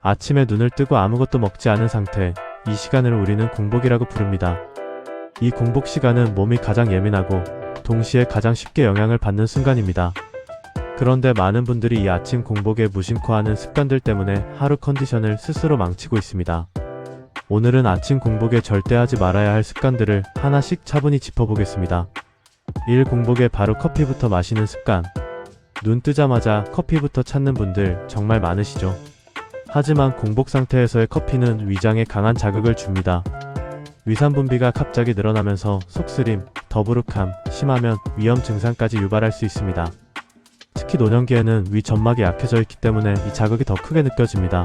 아침에 눈을 뜨고 아무것도 먹지 않은 상태, 이 시간을 우리는 공복이라고 부릅니다. 이 공복 시간은 몸이 가장 예민하고 동시에 가장 쉽게 영향을 받는 순간입니다. 그런데 많은 분들이 이 아침 공복에 무심코 하는 습관들 때문에 하루 컨디션을 스스로 망치고 있습니다. 오늘은 아침 공복에 절대 하지 말아야 할 습관들을 하나씩 차분히 짚어보겠습니다. 1. 공복에 바로 커피부터 마시는 습관. 눈 뜨자마자 커피부터 찾는 분들 정말 많으시죠? 하지만 공복 상태에서의 커피는 위장에 강한 자극을 줍니다. 위산분비가 갑자기 늘어나면서 속쓰림, 더부룩함, 심하면 위험 증상까지 유발할 수 있습니다. 특히 노년기에는 위 점막이 약해져 있기 때문에 이 자극이 더 크게 느껴집니다.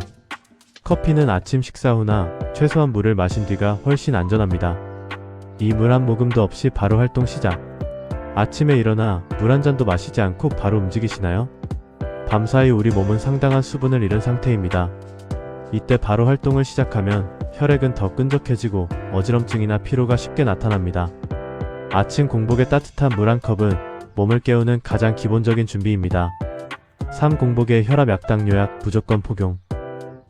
커피는 아침 식사 후나 최소한 물을 마신 뒤가 훨씬 안전합니다. 이 물 한 모금도 없이 바로 활동 시작. 아침에 일어나 물 한 잔도 마시지 않고 바로 움직이시나요? 밤사이 우리 몸은 상당한 수분을 잃은 상태입니다. 이때 바로 활동을 시작하면 혈액은 더 끈적해지고 어지럼증이나 피로가 쉽게 나타납니다. 아침 공복에 따뜻한 물 한 컵은 몸을 깨우는 가장 기본적인 준비입니다. 3. 공복에 혈압 약당뇨약 무조건 복용.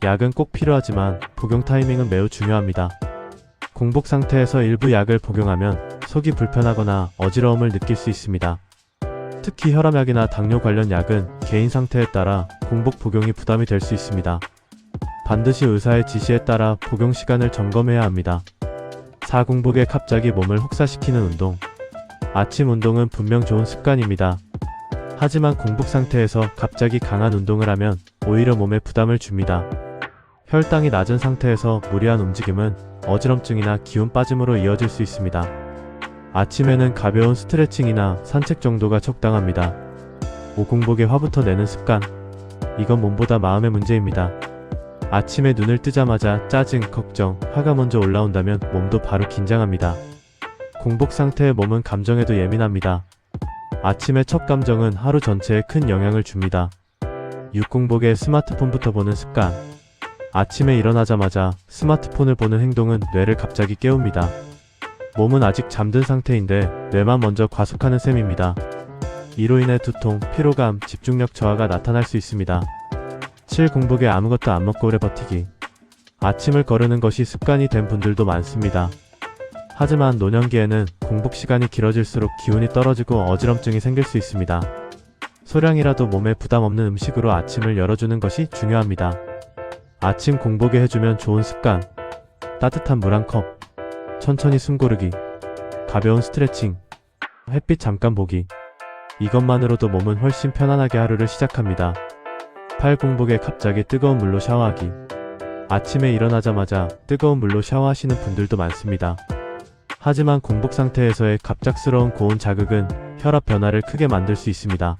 약은 꼭 필요하지만 복용 타이밍은 매우 중요합니다. 공복 상태에서 일부 약을 복용하면 속이 불편하거나 어지러움을 느낄 수 있습니다. 특히 혈압약이나 당뇨 관련 약은 개인 상태에 따라 공복 복용이 부담이 될 수 있습니다. 반드시 의사의 지시에 따라 복용 시간을 점검해야 합니다. 4. 공복에 갑자기 몸을 혹사시키는 운동. 아침 운동은 분명 좋은 습관입니다. 하지만 공복 상태에서 갑자기 강한 운동을 하면 오히려 몸에 부담을 줍니다. 혈당이 낮은 상태에서 무리한 움직임은 어지럼증이나 기운 빠짐으로 이어질 수 있습니다. 아침에는 가벼운 스트레칭이나 산책 정도가 적당합니다. 5. 공복에 화부터 내는 습관. 이건 몸보다 마음의 문제입니다. 아침에 눈을 뜨자마자 짜증, 걱정, 화가 먼저 올라온다면 몸도 바로 긴장합니다. 공복 상태의 몸은 감정에도 예민합니다. 아침의 첫 감정은 하루 전체에 큰 영향을 줍니다. 6. 공복에 스마트폰부터 보는 습관. 아침에 일어나자마자 스마트폰을 보는 행동은 뇌를 갑자기 깨웁니다. 몸은 아직 잠든 상태인데 뇌만 먼저 과속하는 셈입니다. 이로 인해 두통, 피로감, 집중력 저하가 나타날 수 있습니다. 7. 공복에 아무것도 안 먹고 오래 버티기. 아침을 거르는 것이 습관이 된 분들도 많습니다. 하지만 노년기에는 공복 시간이 길어질수록 기운이 떨어지고 어지럼증이 생길 수 있습니다. 소량이라도 몸에 부담 없는 음식으로 아침을 열어주는 것이 중요합니다. 아침 공복에 해주면 좋은 습관. 따뜻한 물 한 컵, 천천히 숨 고르기, 가벼운 스트레칭, 햇빛 잠깐 보기. 이것만으로도 몸은 훨씬 편안하게 하루를 시작합니다. 8. 공복에 갑자기 뜨거운 물로 샤워하기. 아침에 일어나자마자 뜨거운 물로 샤워하시는 분들도 많습니다. 하지만 공복 상태에서의 갑작스러운 고온 자극은 혈압 변화를 크게 만들 수 있습니다.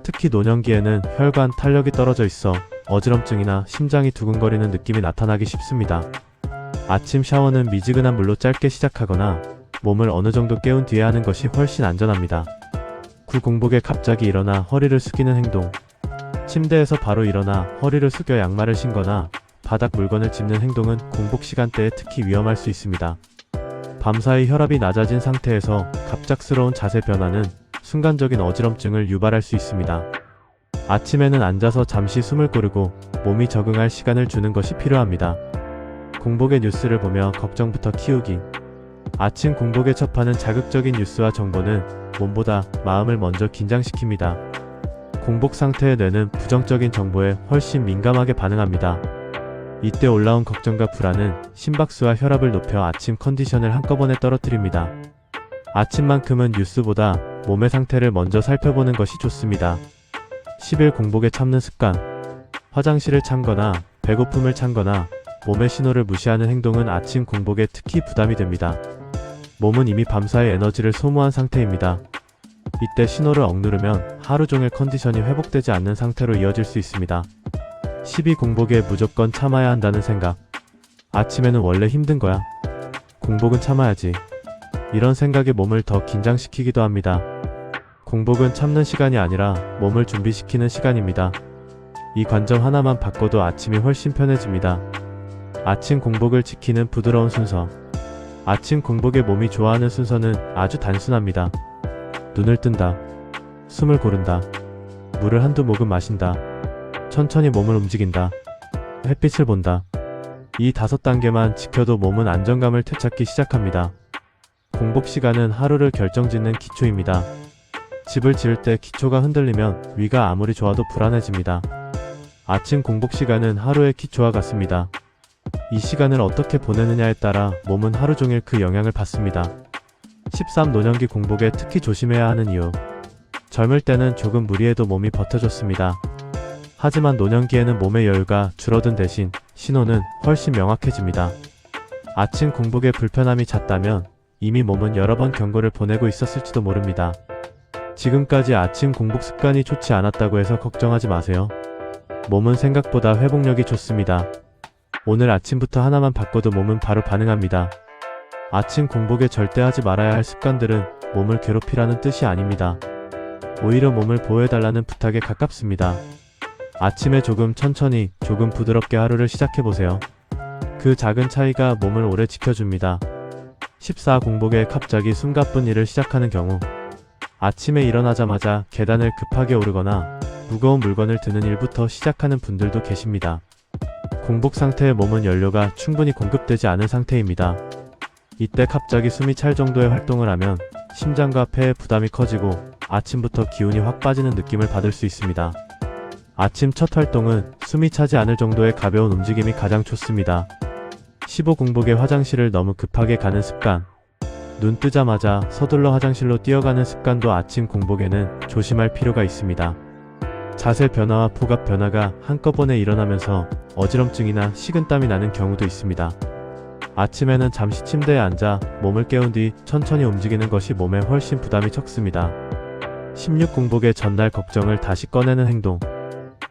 특히 노년기에는 혈관 탄력이 떨어져 있어 어지럼증이나 심장이 두근거리는 느낌이 나타나기 쉽습니다. 아침 샤워는 미지근한 물로 짧게 시작하거나 몸을 어느 정도 깨운 뒤에 하는 것이 훨씬 안전합니다. 9. 공복에 갑자기 일어나 허리를 숙이는 행동. 침대에서 바로 일어나 허리를 숙여 양말을 신거나 바닥 물건을 짚는 행동은 공복 시간대에 특히 위험할 수 있습니다. 밤사이 혈압이 낮아진 상태에서 갑작스러운 자세 변화는 순간적인 어지럼증을 유발할 수 있습니다. 아침에는 앉아서 잠시 숨을 고르고 몸이 적응할 시간을 주는 것이 필요합니다. 공복의 뉴스를 보며 걱정부터 키우기. 아침 공복에 접하는 자극적인 뉴스와 정보는 몸보다 마음을 먼저 긴장시킵니다. 공복 상태의 뇌는 부정적인 정보에 훨씬 민감하게 반응합니다. 이때 올라온 걱정과 불안은 심박수와 혈압을 높여 아침 컨디션을 한꺼번에 떨어뜨립니다. 아침만큼은 뉴스보다 몸의 상태를 먼저 살펴보는 것이 좋습니다. 10일 공복에 참는 습관. 화장실을 참거나 배고픔을 참거나 몸의 신호를 무시하는 행동은 아침 공복에 특히 부담이 됩니다. 몸은 이미 밤사이 에너지를 소모한 상태입니다. 이때 신호를 억누르면 하루 종일 컨디션이 회복되지 않는 상태로 이어질 수 있습니다. 12. 공복에 무조건 참아야 한다는 생각. 아침에는 원래 힘든 거야. 공복은 참아야지. 이런 생각이 몸을 더 긴장시키기도 합니다. 공복은 참는 시간이 아니라 몸을 준비시키는 시간입니다. 이 관점 하나만 바꿔도 아침이 훨씬 편해집니다. 아침 공복을 지키는 부드러운 순서. 아침 공복에 몸이 좋아하는 순서는 아주 단순합니다. 눈을 뜬다. 숨을 고른다. 물을 한두 모금 마신다. 천천히 몸을 움직인다. 햇빛을 본다. 이 5단계만 지켜도 몸은 안정감을 되찾기 시작합니다. 공복 시간은 하루를 결정짓는 기초입니다. 집을 지을 때 기초가 흔들리면 위가 아무리 좋아도 불안해집니다. 아침 공복 시간은 하루의 기초와 같습니다. 이 시간을 어떻게 보내느냐에 따라 몸은 하루 종일 그 영향을 받습니다. 13. 노년기 공복에 특히 조심해야 하는 이유. 젊을 때는 조금 무리해도 몸이 버텨줬습니다. 하지만 노년기에는 몸의 여유가 줄어든 대신 신호는 훨씬 명확해집니다. 아침 공복에 불편함이 잦다면 이미 몸은 여러 번 경고를 보내고 있었을지도 모릅니다. 지금까지 아침 공복 습관이 좋지 않았다고 해서 걱정하지 마세요. 몸은 생각보다 회복력이 좋습니다. 오늘 아침부터 하나만 바꿔도 몸은 바로 반응합니다. 아침 공복에 절대 하지 말아야 할 습관들은 몸을 괴롭히라는 뜻이 아닙니다. 오히려 몸을 보호해달라는 부탁에 가깝습니다. 아침에 조금 천천히, 조금 부드럽게 하루를 시작해보세요. 그 작은 차이가 몸을 오래 지켜줍니다. 14. 공복에 갑자기 숨가쁜 일을 시작하는 경우. 아침에 일어나자마자 계단을 급하게 오르거나 무거운 물건을 드는 일부터 시작하는 분들도 계십니다. 공복 상태의 몸은 연료가 충분히 공급되지 않은 상태입니다. 이때 갑자기 숨이 찰 정도의 활동을 하면 심장과 폐에 부담이 커지고 아침부터 기운이 확 빠지는 느낌을 받을 수 있습니다. 아침 첫 활동은 숨이 차지 않을 정도의 가벼운 움직임이 가장 좋습니다. 15. 공복에 화장실을 너무 급하게 가는 습관. 눈 뜨자마자 서둘러 화장실로 뛰어가는 습관도 아침 공복에는 조심할 필요가 있습니다. 자세 변화와 포갑 변화가 한꺼번에 일어나면서 어지럼증이나 식은땀이 나는 경우도 있습니다. 아침에는 잠시 침대에 앉아 몸을 깨운 뒤 천천히 움직이는 것이 몸에 훨씬 부담이 적습니다. 16. 공복의 전날 걱정을 다시 꺼내는 행동.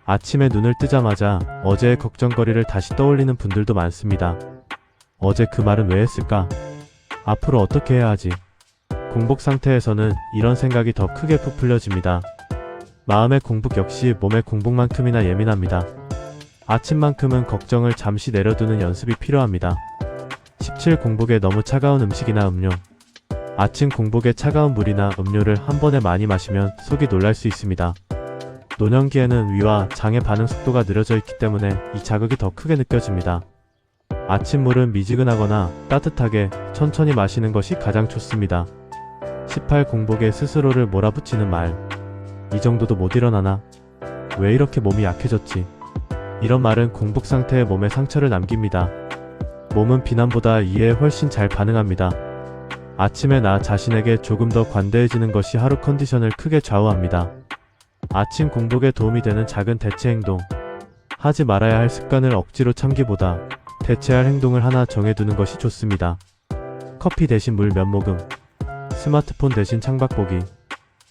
아침에 눈을 뜨자마자 어제의 걱정거리를 다시 떠올리는 분들도 많습니다. 어제 그 말은 왜 했을까? 앞으로 어떻게 해야 하지? 공복 상태에서는 이런 생각이 더 크게 부풀려집니다. 마음의 공복 역시 몸의 공복만큼이나 예민합니다. 아침만큼은 걱정을 잠시 내려두는 연습이 필요합니다. 17. 공복에 너무 차가운 음식이나 음료. 아침 공복에 차가운 물이나 음료를 한 번에 많이 마시면 속이 놀랄 수 있습니다. 노년기에는 위와 장의 반응 속도가 느려져 있기 때문에 이 자극이 더 크게 느껴집니다. 아침물은 미지근하거나 따뜻하게 천천히 마시는 것이 가장 좋습니다. 18. 공복에 스스로를 몰아붙이는 말. 이 정도도 못 일어나나? 왜 이렇게 몸이 약해졌지? 이런 말은 공복 상태의 몸에 상처를 남깁니다. 몸은 비난보다 이해에 훨씬 잘 반응합니다. 아침에 나 자신에게 조금 더 관대해지는 것이 하루 컨디션을 크게 좌우합니다. 아침 공복에 도움이 되는 작은 대체 행동. 하지 말아야 할 습관을 억지로 참기보다 대체할 행동을 하나 정해두는 것이 좋습니다. 커피 대신 물 몇 모금, 스마트폰 대신 창밖 보기,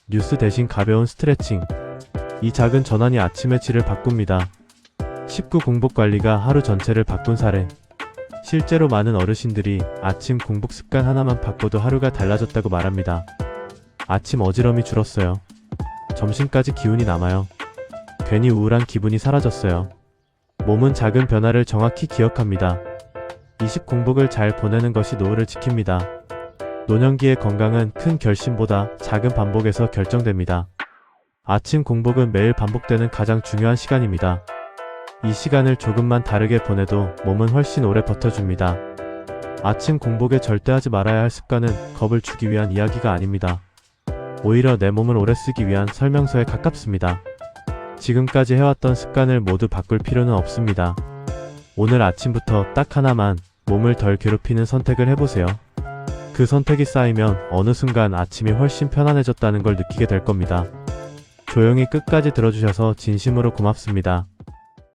뉴스 대신 가벼운 스트레칭. 이 작은 전환이 아침의 질을 바꿉니다. 19. 공복 관리가 하루 전체를 바꾼 사례. 실제로 많은 어르신들이 아침 공복 습관 하나만 바꿔도 하루가 달라졌다고 말합니다. 아침 어지럼이 줄었어요. 점심까지 기운이 남아요. 괜히 우울한 기분이 사라졌어요. 몸은 작은 변화를 정확히 기억합니다. 20. 공복을 잘 보내는 것이 노후를 지킵니다. 노년기의 건강은 큰 결심보다 작은 반복에서 결정됩니다. 아침 공복은 매일 반복되는 가장 중요한 시간입니다. 이 시간을 조금만 다르게 보내도 몸은 훨씬 오래 버텨줍니다. 아침 공복에 절대 하지 말아야 할 습관은 겁을 주기 위한 이야기가 아닙니다. 오히려 내 몸을 오래 쓰기 위한 설명서에 가깝습니다. 지금까지 해왔던 습관을 모두 바꿀 필요는 없습니다. 오늘 아침부터 딱 하나만 몸을 덜 괴롭히는 선택을 해보세요. 그 선택이 쌓이면 어느 순간 아침이 훨씬 편안해졌다는 걸 느끼게 될 겁니다. 조용히 끝까지 들어주셔서 진심으로 고맙습니다.